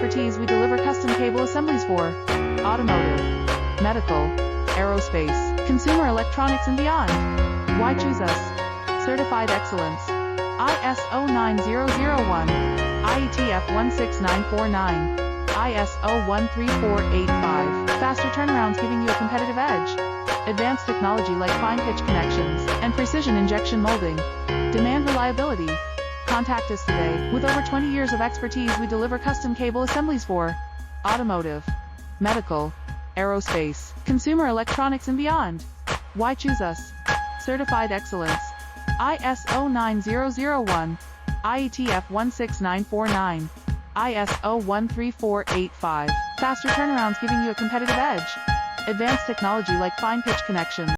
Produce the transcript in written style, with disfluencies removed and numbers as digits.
expertise, we deliver custom cable assemblies for automotive, medical, aerospace, consumer electronics and beyond. Why choose us? Certified excellence. ISO 9001, IATF 16949, ISO 13485. Faster turnarounds giving you a competitive edge. Advanced technology like fine pitch connections and precision injection molding. Demand reliability. Contact us today. With over 20 years of expertise, we deliver custom cable assemblies for automotive, medical, aerospace, consumer electronics and beyond. Why choose us? Certified excellence. ISO 9001, IATF 16949, ISO 13485. Faster turnarounds giving you a competitive edge. Advanced technology like fine pitch connections